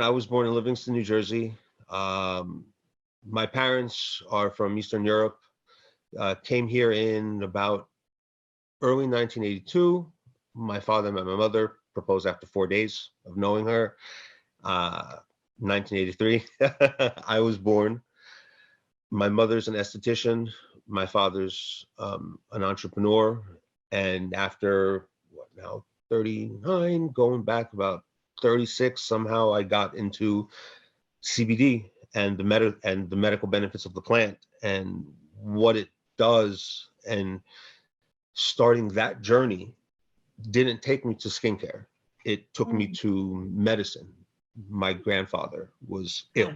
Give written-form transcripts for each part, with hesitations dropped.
I was born in Livingston, New Jersey. My parents are from Eastern Europe, came here in about early 1982. My father met my mother, proposed after 4 days of knowing her. 1983, I was born. My mother's an esthetician. My father's an entrepreneur. And after, what now, 39, going back about 36, somehow I got into CBD and the medical benefits of the plant and what it does. And starting that journey didn't take me to skincare. It took me to medicine. My grandfather was ill.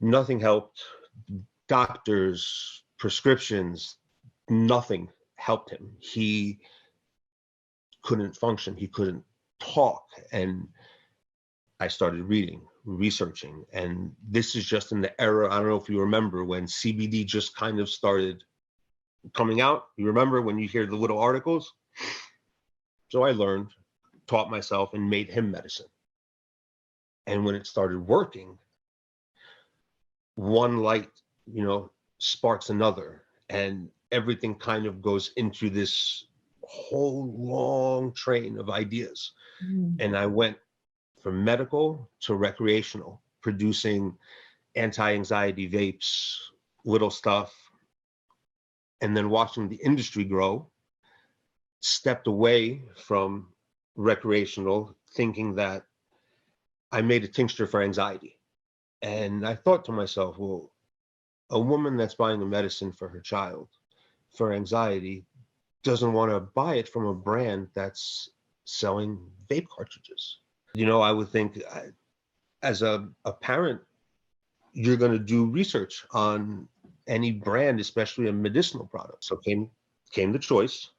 Nothing helped. Doctors, prescriptions, nothing helped him. He couldn't function. He couldn't talk. And I started reading, researching. And this is just in the era, I don't know if you remember, when CBD just kind of started coming out. You remember when you hear the little articles? So I learned, taught myself, and made him medicine. And when it started working, one light, sparks another, and everything kind of goes into this whole long train of ideas. And I went from medical to recreational, producing anti-anxiety vapes, little stuff, and then watching the industry grow, stepped away from recreational, thinking that I made a tincture for anxiety. And I thought to myself, well, a woman that's buying a medicine for her child for anxiety doesn't want to buy it from a brand that's selling vape cartridges. I would think as a parent, you're going to do research on any brand, especially a medicinal product. So came the choice,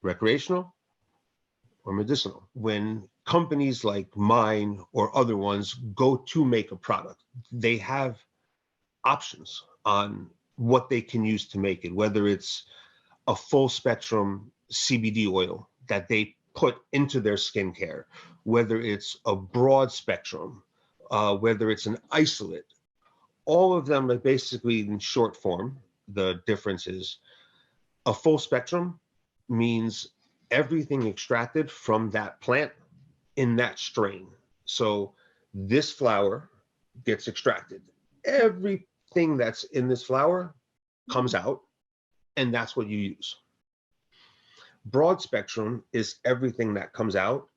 recreational or medicinal. When companies like mine or other ones go to make a product, they have options on what they can use to make it, whether it's a full spectrum CBD oil that they put into their skincare, whether it's a broad spectrum, whether it's an isolate. All of them are basically in short form. The difference is a full spectrum means everything extracted from that plant in that strain. So this flower gets extracted. Everything that's in this flower comes out, and that's what you use. Broad spectrum is everything that comes out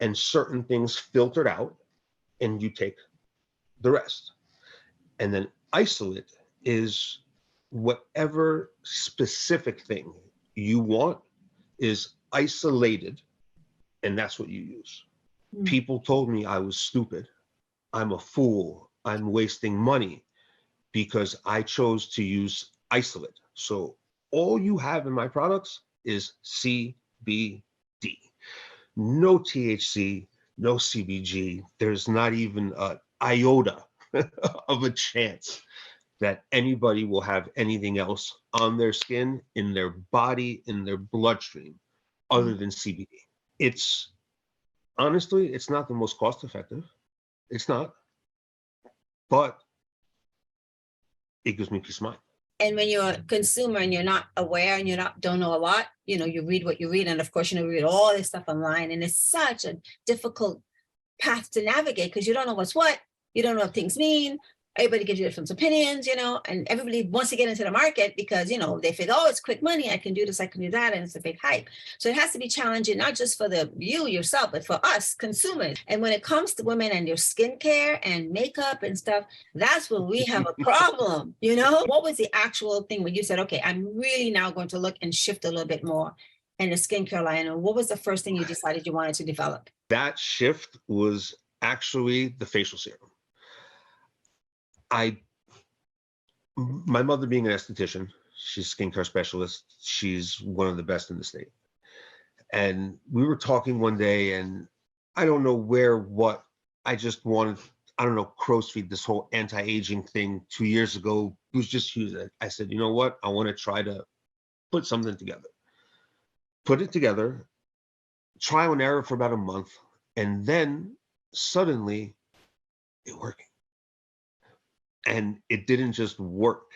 and certain things filtered out, and you take the rest. And then isolate is whatever specific thing you want is isolated, and that's what you use. People told me I was stupid. I'm a fool. I'm wasting money because I chose to use isolate. So all you have in my products is CBD. No THC, no CBG. There's not even an iota of a chance that anybody will have anything else on their skin, in their body, in their bloodstream, other than CBD. Honestly, it's not the most cost effective. It's not. But it gives me peace of mind. And when you're a consumer and you're not aware and don't know a lot, you read what you read. And of course, you read all this stuff online. And it's such a difficult path to navigate because you don't know what's what. You don't know what things mean. Everybody gives you different opinions, and everybody wants to get into the market because, they think, oh, it's quick money. I can do this, I can do that. And it's a big hype. So it has to be challenging, not just for you yourself, but for us consumers. And when it comes to women and your skincare and makeup and stuff, that's where we have a problem. What was the actual thing when you said, okay, I'm really now going to look and shift a little bit more in the skincare line? And what was the first thing you decided you wanted to develop? That shift was actually the facial serum. My mother being an esthetician, she's a skincare specialist. She's one of the best in the state. And we were talking one day and I don't know I just wanted, crow's feet, this whole anti-aging thing 2 years ago was just huge. I said, you know what? I want to try to put something together. Put it together, trial and error for about a month. And then suddenly it worked. And it didn't just work,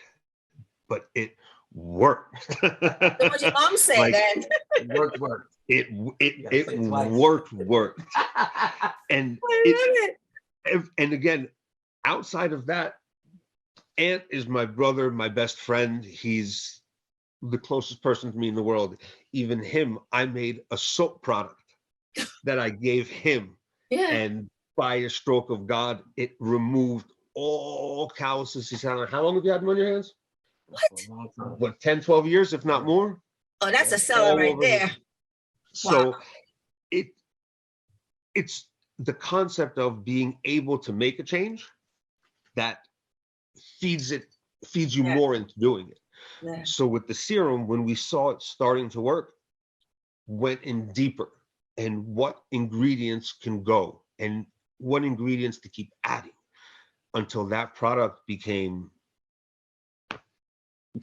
but it worked. So what your mom say Like, then? Worked. it Yeah, say it twice. worked. And I love it. and again, outside of that, Ant is my brother, my best friend. He's the closest person to me in the world. Even him, I made a soap product that I gave him. Yeah. And by a stroke of God, it removed all calluses. He said, how long have you had them on your hands? What? What, 10, 12 years, if not more? Oh, that's a seller All right over there. So Wow. it's the concept of being able to make a change that feeds you Yeah. more into doing it. Yeah. So with the serum, when we saw it starting to work, went in deeper and what ingredients can go and what ingredients to keep adding until that product became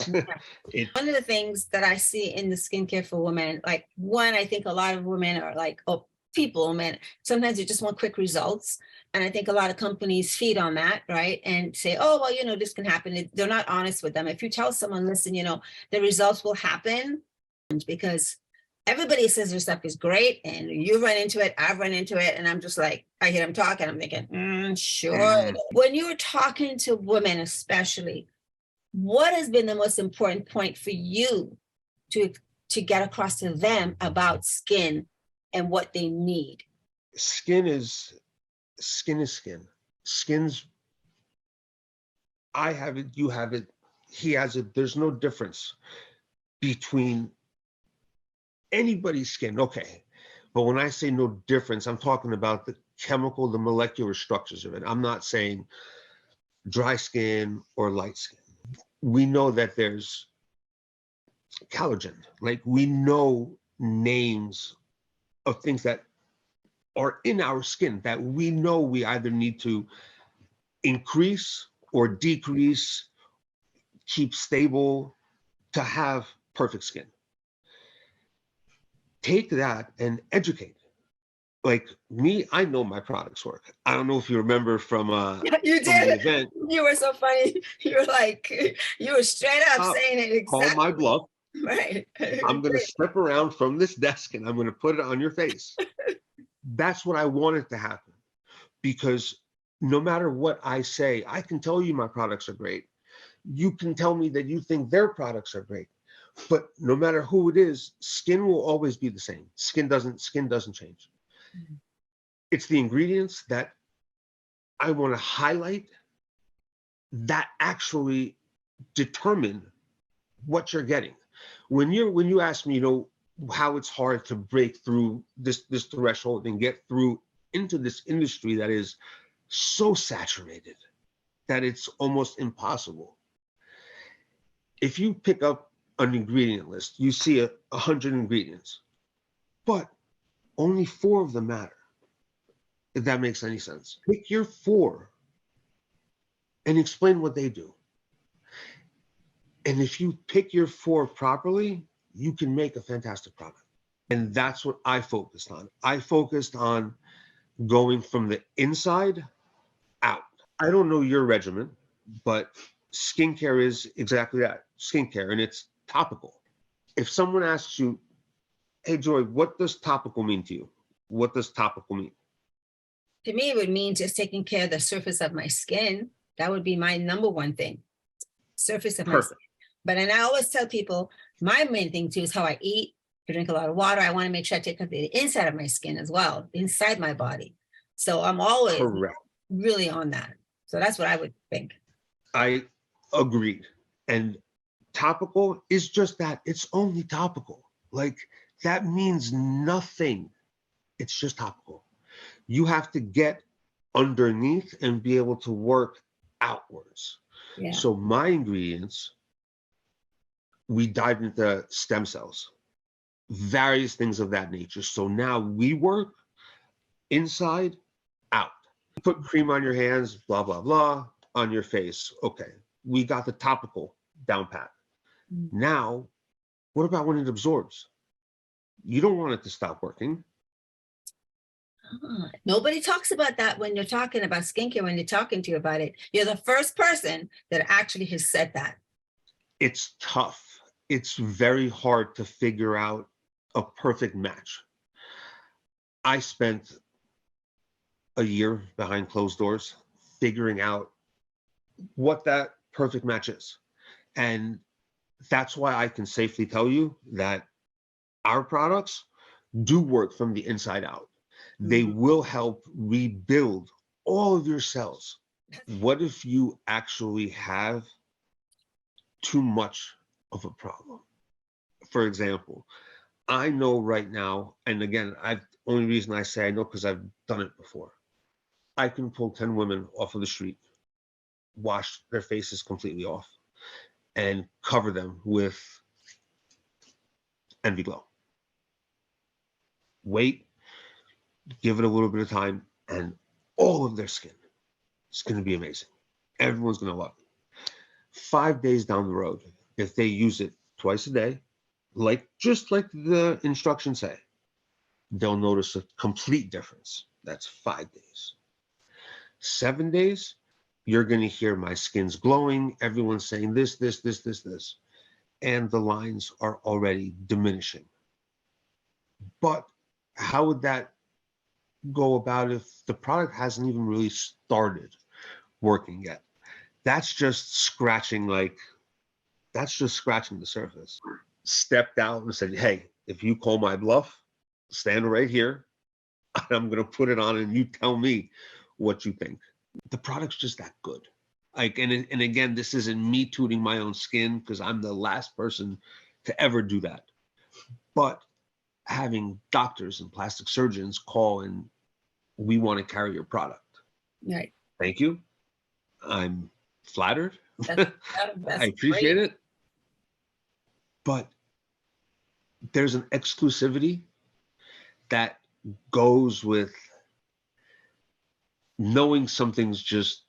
One of the things that I see in the skincare for women, like one, I think a lot of women are like, oh, people, men, sometimes they just want quick results. And I think a lot of companies feed on that, right? And say, oh, well, you know, this can happen. They're not honest with them. If you tell someone, listen, you know, the results will happen, because everybody says their stuff is great and you run into it, I've run into it. And I'm just like, I hear them talking, I'm thinking, sure. When you're talking to women, especially, what has been the most important point for you to get across to them about skin and what they need? Skin is skin. Skin's, I have it, you have it, he has it. There's no difference between anybody's skin. Okay. But when I say no difference, I'm talking about the chemical, the molecular structures of it. I'm not saying dry skin or light skin. We know that there's collagen. Like, we know names of things that are in our skin that we know we either need to increase or decrease, keep stable to have perfect skin. Take that and educate. Like me, I know my products work. I don't know if you remember from You from the did. event. You were so funny. You were like, you were straight up saying it exactly. Call my bluff. Right. I'm going to step around from this desk and I'm going to put it on your face. That's what I wanted to happen, because no matter what I say, I can tell you my products are great. You can tell me that you think their products are great, but no matter who it is, skin will always be the same. Skin doesn't change. Mhm. It's the ingredients that I want to highlight that actually determine what you're getting. When you ask me, you know, how it's hard to break through this threshold and get through into this industry that is so saturated that it's almost impossible. If you pick up an ingredient list, you see 100 ingredients, but only 4 of them matter. If that makes any sense. Pick your 4 and explain what they do. And if you pick your 4 properly, you can make a fantastic product. And that's what I focused on. I focused on going from the inside out. I don't know your regimen, but skincare is exactly that, skincare, and it's topical. If someone asks you, hey, Joy, what does topical mean to you? What does topical mean? To me, it would mean just taking care of the surface of my skin. That would be my number one thing, surface of my skin. But, and I always tell people, my main thing too is how I eat. I drink a lot of water. I want to make sure I take care of the inside of my skin as well, inside my body. So I'm always really on that. So that's what I would think. I agreed. And topical is just that. It's only topical. Like, that means nothing. It's just topical. You have to get underneath and be able to work outwards. Yeah. So my ingredients, we dived into stem cells, various things of that nature. So now we work inside out. Put cream on your hands, blah, blah, blah, on your face. Okay, we got the topical down pat. Now, what about when it absorbs? You don't want it to stop working. Nobody talks about that when you're talking about skincare, when they're talking to you about it. You're the first person that actually has said that. It's tough. It's very hard to figure out a perfect match. I spent a year behind closed doors figuring out what that perfect match is. And that's why I can safely tell you that our products do work from the inside out. They will help rebuild all of your cells. What if you actually have too much of a problem? For example, I know right now, and again, only reason I say I know because I've done it before. I can pull 10 women off of the street, wash their faces completely off, and cover them with Envglo. Wait, give it a little bit of time, and all of their skin is going to be amazing. Everyone's going to love it. 5 days down the road, if they use it twice a day, just like the instructions say, they'll notice a complete difference. That's 5 days. 7 days, you're going to hear my skin's glowing. Everyone's saying this. And the lines are already diminishing. But how would that go about if the product hasn't even really started working yet? That's just scratching the surface. Stepped out and said, hey, if you call my bluff, stand right here. I'm going to put it on and you tell me what you think. The product's just that good. And again, this isn't me tooting my own skin because I'm the last person to ever do that. But having doctors and plastic surgeons call and we want to carry your product. Right. Thank you. I'm flattered. That's I appreciate great. it. But there's an exclusivity that goes with knowing something's just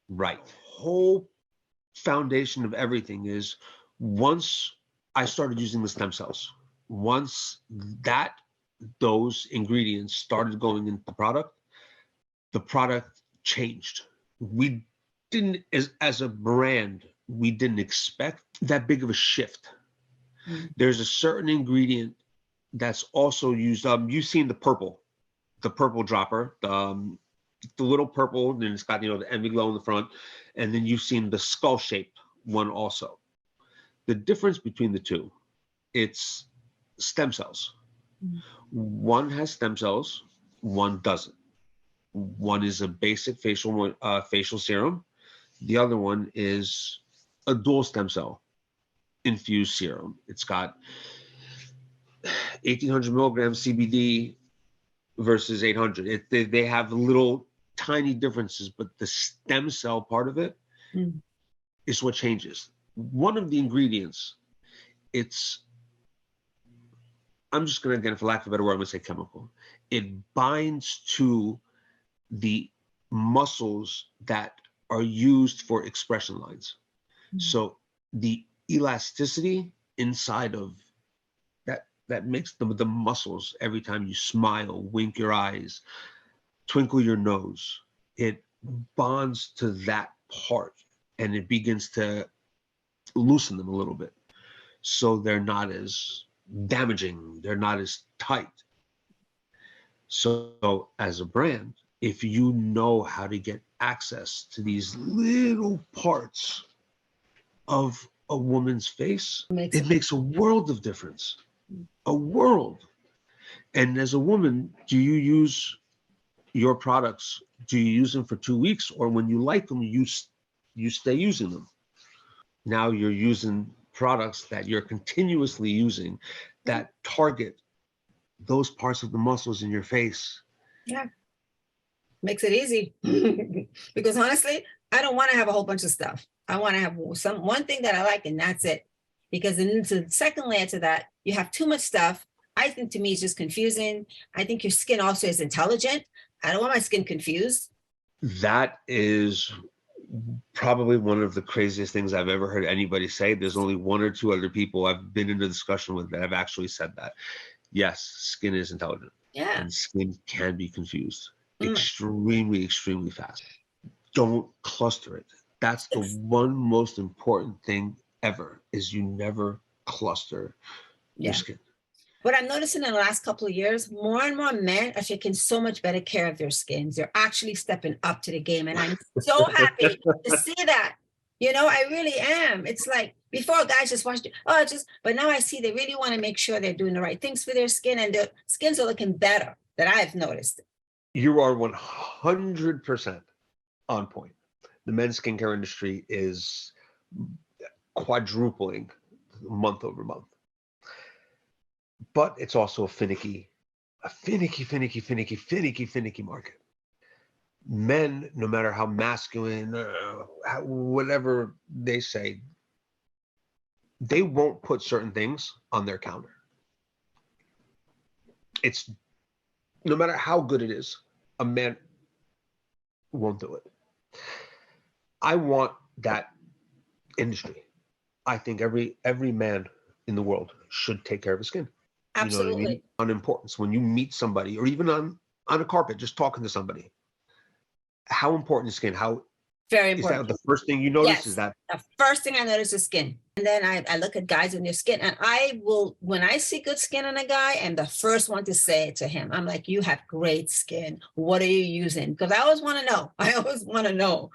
right. Whole foundation of everything is once I started using the stem cells, once those ingredients started going into the product changed. We didn't, as a brand, we didn't expect that big of a shift. There's a certain ingredient that's also used. You've seen the purple dropper, the little purple, and it's got the Envglo in the front, and then you've seen the skull-shaped one also. The difference between the two, it's stem cells. One has stem cells, one doesn't. One is a basic facial serum. The other one is a dual stem cell infused serum. It's got 1,800 milligrams CBD versus 800. They have little tiny differences, but the stem cell part of it is what changes. One of the ingredients, I'm just going to, again, for lack of a better word, I'm going to say chemical. It binds to the muscles that are used for expression lines. So the elasticity inside of that makes the muscles, every time you smile, wink your eyes, twinkle your nose, it bonds to that part and it begins to loosen them a little bit. So they're not as damaging, they're not as tight. So as a brand, if you know how to get access to these little parts of a woman's face, it makes a world of difference. A world. And as a woman, do you use your products? Do you use them for 2 weeks, or when you like them, you stay using them? Now you're using products that you're continuously using that target those parts of the muscles in your face. Yeah. Makes it easy. Because honestly, I don't want to have a whole bunch of stuff. I want to have one thing that I like, and that's it. Because then the second layer to that, you have too much stuff. I think, to me, it's just confusing. I think your skin also is intelligent. I don't want my skin confused. That is probably one of the craziest things I've ever heard anybody say. There's only one or two other people I've been in a discussion with that have actually said that. Yes, skin is intelligent. Yeah. and skin can be confused Mm. extremely fast. Don't cluster it. That's the one most important thing ever, is you never cluster your Yeah. skin. What I'm noticing in the last couple of years, more and more men are taking so much better care of their skins. They're actually stepping up to the game. And I'm so happy to see that. You know, I really am. It's like before guys just watched it, but now I see they really want to make sure they're doing the right things for their skin, and their skins are looking better, that I've noticed. You are 100% on point. The men's skincare industry is quadrupling month over month. But it's also a finicky market. Men, no matter how masculine, whatever they say, they won't put certain things on their counter. It's no matter how good it is, a man won't do it. I want that industry. I think every man in the world should take care of his skin. Absolutely. You know what I mean? On importance. When you meet somebody, or even on a carpet, just talking to somebody, how important is skin? How Very is important. that the first thing you notice? Yes. Is that The first thing I notice is skin. And then I look at guys in their skin, and I will, when I see good skin in a guy, I'm the first one to say it to him. I'm like, you have great skin. What are you using? Because I always want to know. I always want to know.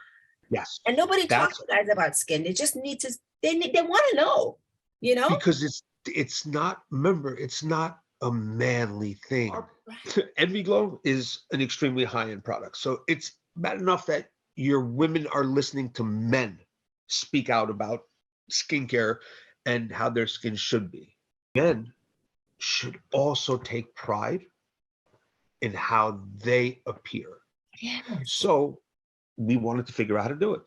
yes? And nobody talks That's to guys about skin. They just need to, they want to know, you know? because it's not, remember, it's not a manly thing. Envglo is an extremely high-end product. So it's bad enough that your women are listening to men speak out about skincare and how their skin should be. Men should also take pride in how they appear. Yes. So we wanted to figure out how to do it.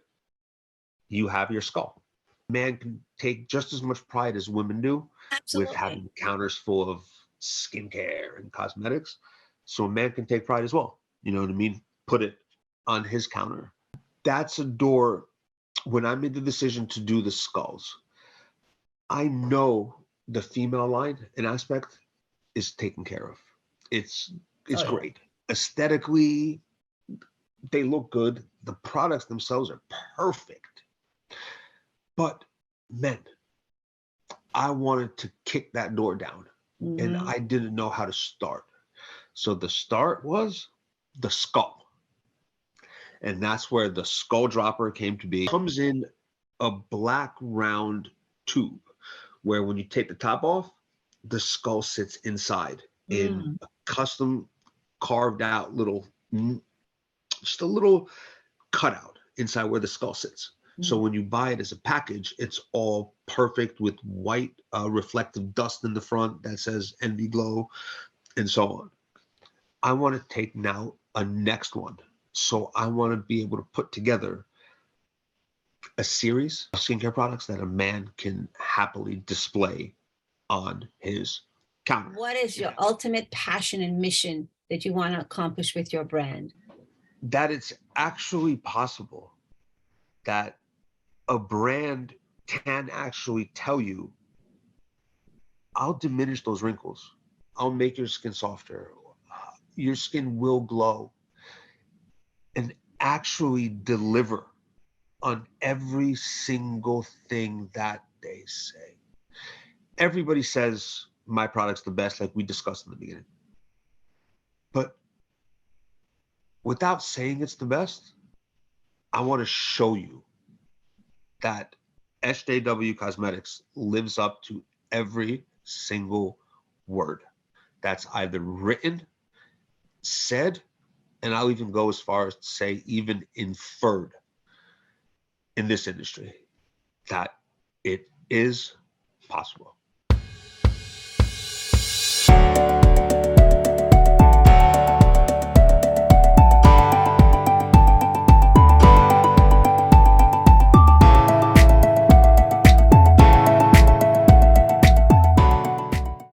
You have your skull. Man can take just as much pride as women do with having counters full of skincare and cosmetics. So a man can take pride as well. You know what I mean? Put it on his counter. That's a door. When I made the decision to do the skulls, I know the female line and aspect is taken care of. It's great. Aesthetically, they look good. The products themselves are perfect. But men, I wanted to kick that door down, and I didn't know how to start. So the start was the skull. And that's where the skull dropper came to be. It comes in a black round tube where when you take the top off, the skull sits inside in a custom carved out little, just a little cutout inside where the skull sits. So when you buy it as a package, it's all perfect with white reflective dust in the front that says Envglo and so on. I want to take now a next one. So I want to be able to put together a series of skincare products that a man can happily display on his counter. What is your ultimate passion and mission that you want to accomplish with your brand? That it's actually possible that a brand can actually tell you, I'll diminish those wrinkles. I'll make your skin softer. Your skin will glow. And actually deliver on every single thing that they say. Everybody says my product's the best, like we discussed in the beginning. But without saying it's the best, I want to show you that SJW Cosmetics lives up to every single word that's either written, said, and I'll even go as far as to say even inferred in this industry, that it is possible.